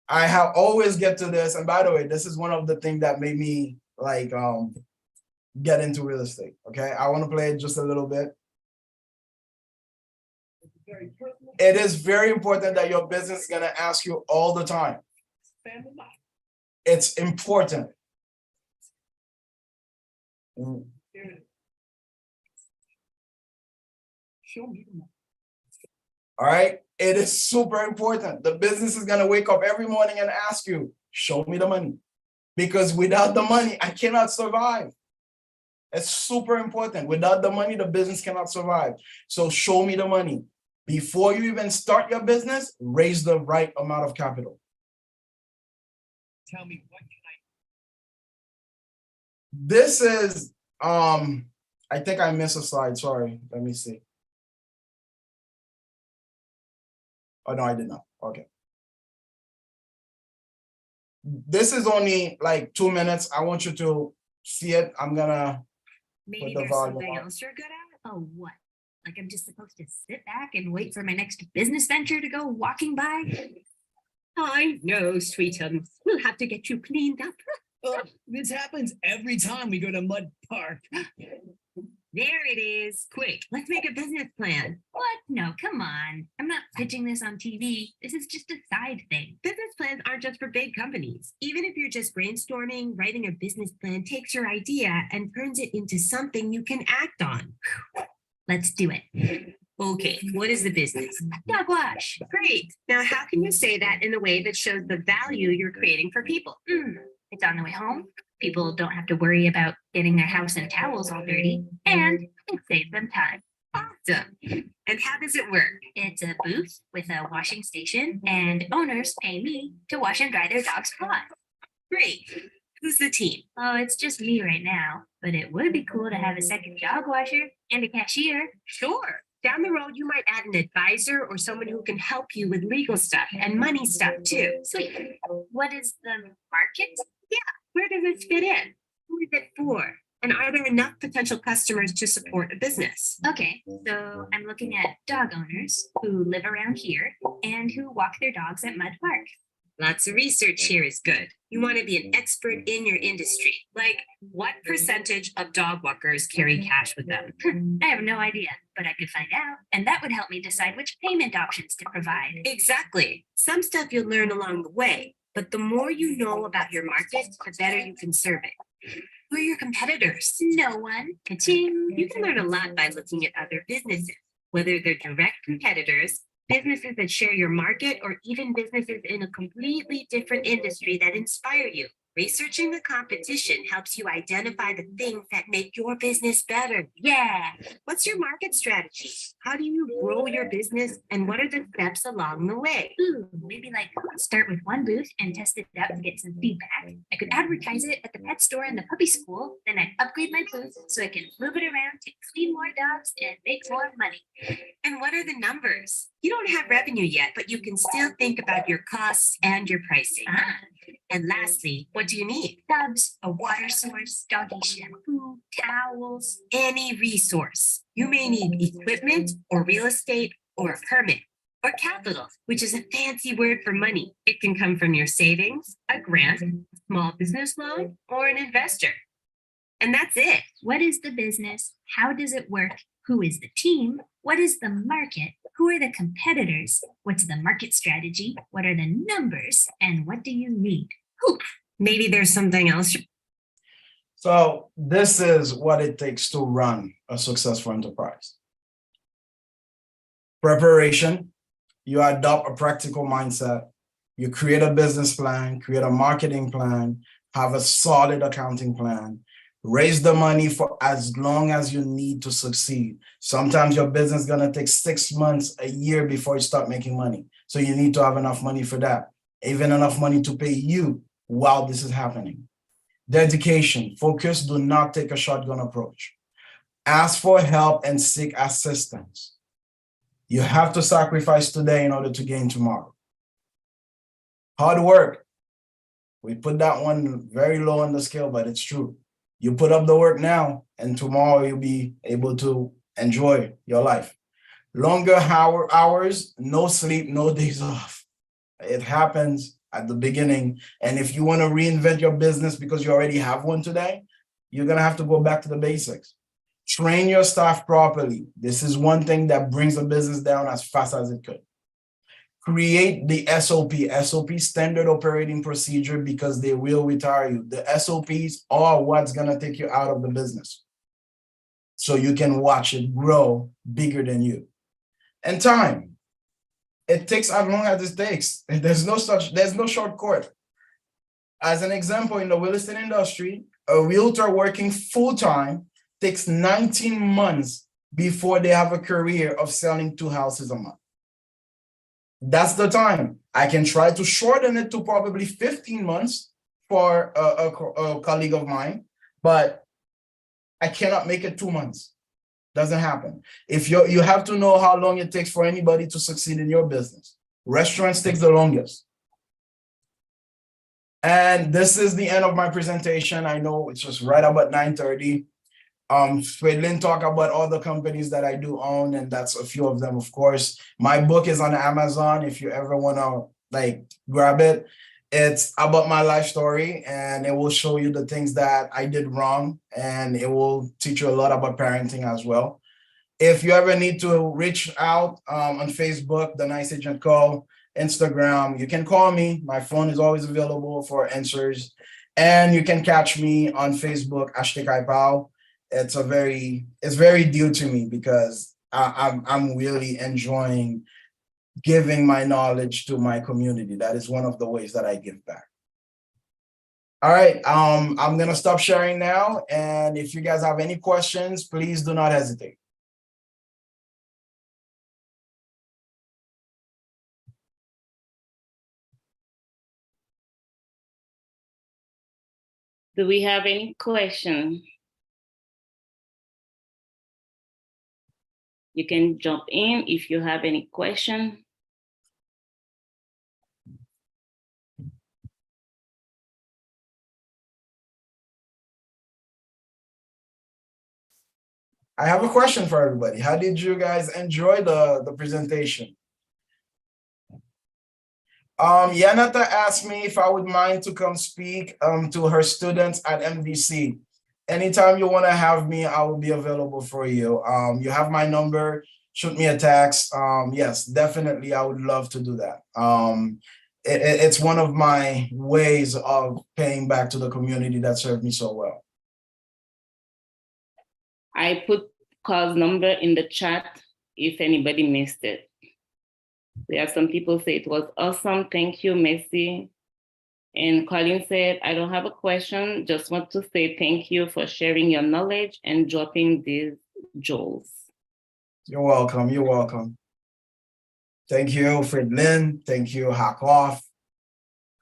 I have always get to this. And by the way, this is one of the things that made me like get into real estate. Okay. I want to play it just a little bit. It is very important that your business is going to ask you all the time. It's important. All right. It is super important. The business is going to wake up every morning and ask you, show me the money. Because without the money, I cannot survive. It's super important. Without the money, the business cannot survive. So show me the money. Before you even start your business, raise the right amount of capital. Tell me, what can I? This is, I think I missed a slide. Sorry. Let me see. Oh, no, I did not. Okay. This is only like 2 minutes. I want you to see it. I'm gonna Maybe put the there's volume something on. else you're good at? Oh, what? Like I'm just supposed to sit back and wait for my next business venture to go walking by? I know, sweetum. We'll have to get you cleaned up. Oh, this happens every time we go to Mud Park. There it is. Quick, let's make a business plan. What? No, come on. I'm not pitching this on TV. This is just a side thing. Business plans aren't just for big companies. Even if you're just brainstorming, writing a business plan takes your idea and turns it into something you can act on. Let's do it. Okay, what is the business? Dog wash. Great. Now, how can you say that in a way that shows the value you're creating for people? It's on the way home. People don't have to worry about getting their house and towels all dirty, and it saves them time. Awesome. And how does it work? It's a booth with a washing station, and owners pay me to wash and dry their dog's paws. Great. Who's the team? Oh, it's just me right now, but it would be cool to have a second dog washer and a cashier. Sure. Down the road, you might add an advisor or someone who can help you with legal stuff and money stuff too. Sweet. What is the market? Yeah. Where does this fit in? Who is it for? And are there enough potential customers to support a business? Okay, so I'm looking at dog owners who live around here and who walk their dogs at Mud Park. Lots of research here is good. You want to be an expert in your industry. Like, what percentage of dog walkers carry cash with them? I have no idea, but I could find out. And that would help me decide which payment options to provide. Exactly. Some stuff you'll learn along the way, but the more you know about your market, the better you can serve it. Who are your competitors? No one. Ka-ching. You can learn a lot by looking at other businesses, whether they're direct competitors, businesses that share your market, or even businesses in a completely different industry that inspire you. Researching the competition helps you identify the things that make your business better. Yeah. What's your market strategy? How do you grow your business? And what are the steps along the way? Maybe like start with one booth and test it out to get some feedback. I could advertise it at the pet store and the puppy school. Then I'd upgrade my booth so I can move it around to clean more dogs and make more money. And what are the numbers? You don't have revenue yet, but you can still think about your costs and your pricing. And lastly, what do you need? Tubs, a water source, doggy shampoo, towels, any resource. You may need equipment or real estate or a permit or capital, which is a fancy word for money. It can come from your savings, a grant, a small business loan, or an investor. And that's it. What is the business? How does it work? Who is the team? What is the market? Who are the competitors? What's the market strategy? What are the numbers? And what do you need? Maybe there's something else. So this is what it takes to run a successful enterprise. Preparation, you adopt a practical mindset, you create a business plan, create a marketing plan, have a solid accounting plan, raise the money for as long as you need to succeed. Sometimes your business is gonna take 6 months, a year before you start making money. So you need to have enough money for that, even enough money to pay you while this is happening. Dedication, focus, do not take a shotgun approach. Ask for help and seek assistance. You have to sacrifice today in order to gain tomorrow. Hard work. We put that one very low on the scale, but it's true. You put up the work now, and tomorrow you'll be able to enjoy your life. Longer hours, no sleep, no days off. It happens at the beginning. And if you want to reinvent your business because you already have one today, you're going to have to go back to the basics. Train your staff properly. This is one thing that brings a business down as fast as it could. Create the SOP, standard operating procedure, because they will retire you. The SOPs are what's going to take you out of the business, so you can watch it grow bigger than you. And time. It takes as long as it takes. There's no shortcut. As an example, in the real estate industry, a realtor working full-time takes 19 months before they have a career of selling 2 houses a month. That's the time. I can try to shorten it to probably 15 months for a colleague of mine, but I cannot make it 2 months. Doesn't happen. If you have to know how long it takes for anybody to succeed in your business. Restaurants takes the longest. And this is the end of my presentation. I know it's just right about 9:30. Fredlin talk about all the companies that I do own, and that's a few of them, of course. My book is on Amazon if you ever want to like grab it. It's about my life story, and it will show you the things that I did wrong, and it will teach you a lot about parenting as well. If you ever need to reach out on Facebook, The Nice Agent Co, Instagram, you can call me. My phone is always available for answers. And you can catch me on Facebook, Ashtik Aipao. It's very dear to me because I'm really enjoying giving my knowledge to my community. That is one of the ways that I give back. All right, I'm gonna stop sharing now. And if you guys have any questions, please do not hesitate. Do we have any question? You can jump in if you have any question. I have a question for everybody. How did you guys enjoy the presentation? Yanata asked me if I would mind to come speak to her students at MVC. Anytime you want to have me, I will be available for you. You have my number, shoot me a text. Yes, definitely, I would love to do that. It's one of my ways of paying back to the community that served me so well. I put Carl's number in the chat if anybody missed it. There are some people say it was awesome. Thank you, Messi. And Colin said, I don't have a question. Just want to say thank you for sharing your knowledge and dropping these jewels. You're welcome. You're welcome. Thank you, Fredlin. Thank you, Hakoff.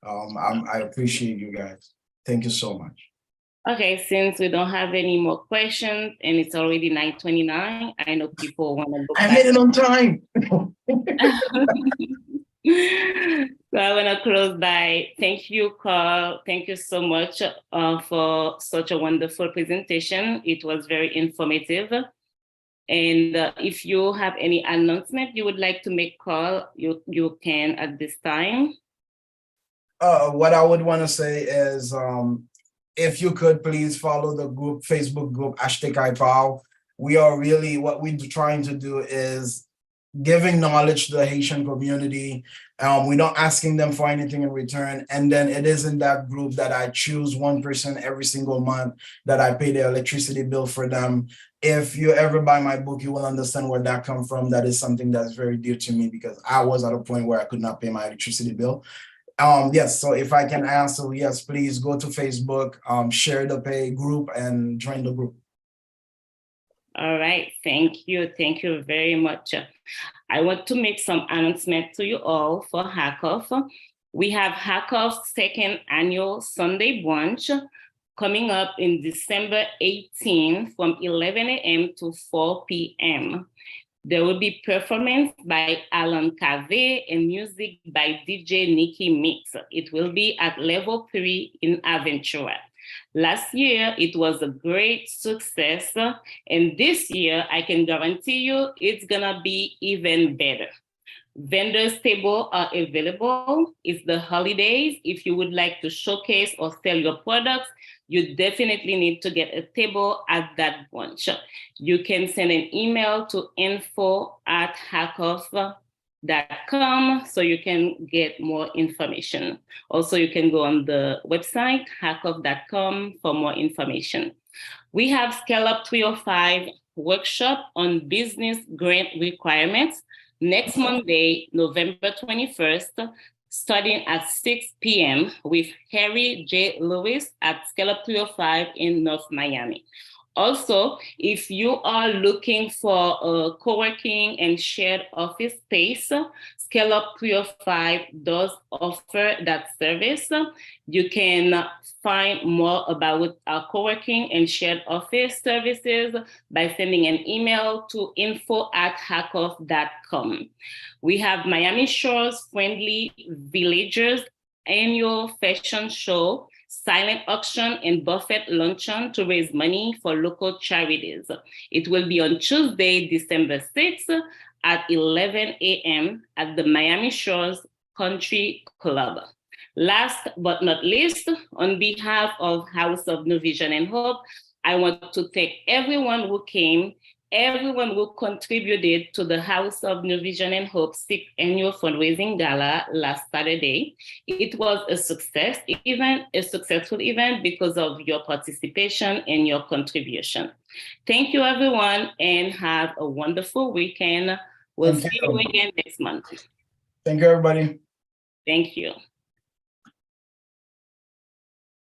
I appreciate you guys. Thank you so much. Okay, since we don't have any more questions and it's already 9:29, I know people want to go I back. made it on time. So I want to close by thank you, Carl. Thank you so much for such a wonderful presentation. It was very informative. And if you have any announcement you would like to make, Carl, you can at this time. What I would want to say is, if you could please follow the group, Facebook group, Ashtik Aipao. We are really, what we're trying to do is giving knowledge to the Haitian community. We're not asking them for anything in return. And then it is in that group that I choose one person every single month that I pay the electricity bill for them. If you ever buy my book, you will understand where that comes from. That is something that's very dear to me because I was at a point where I could not pay my electricity bill. Yes, so if I can answer, yes, please go to Facebook, share the pay group and join the group. All right, thank you very much. I want to make some announcement to you all for Hackoff. We have Hackoff's second annual Sunday brunch coming up in December 18 from 11 a.m. to 4 p.m. There will be performance by Alan Cave and music by DJ Nikki Mix. It will be at level 3 in Aventura. Last year, it was a great success. And this year, I can guarantee you it's gonna be even better. Vendors table are available. It's the holidays. If you would like to showcase or sell your products, you definitely need to get a table at that brunch. You can send an email to info@hackoff.com so you can get more information. Also, you can go on the website, hackoff.com, for more information. We have Scale Up 305 workshop on business grant requirements next Monday, November 21st, starting at 6 p.m. with Harry J. Lewis at Scale Up 305 in North Miami. Also, if you are looking for a co-working and shared office space, Scale Up 305 does offer that service. You can find more about our co-working and shared office services by sending an email to info@hackoff.com. We have Miami Shores Friendly Villagers annual fashion show silent auction, and buffet luncheon to raise money for local charities. It will be on Tuesday, December 6th at 11 a.m. at the Miami Shores Country Club. Last but not least, on behalf of House of New Vision and Hope, I want to thank everyone who came, everyone who contributed to the House of New Vision and Hope 6th Annual Fundraising Gala last Saturday. It was a successful event because of your participation and your contribution. Thank you, everyone, and have a wonderful weekend. We'll see you again next month. Thank you, everybody. Thank you.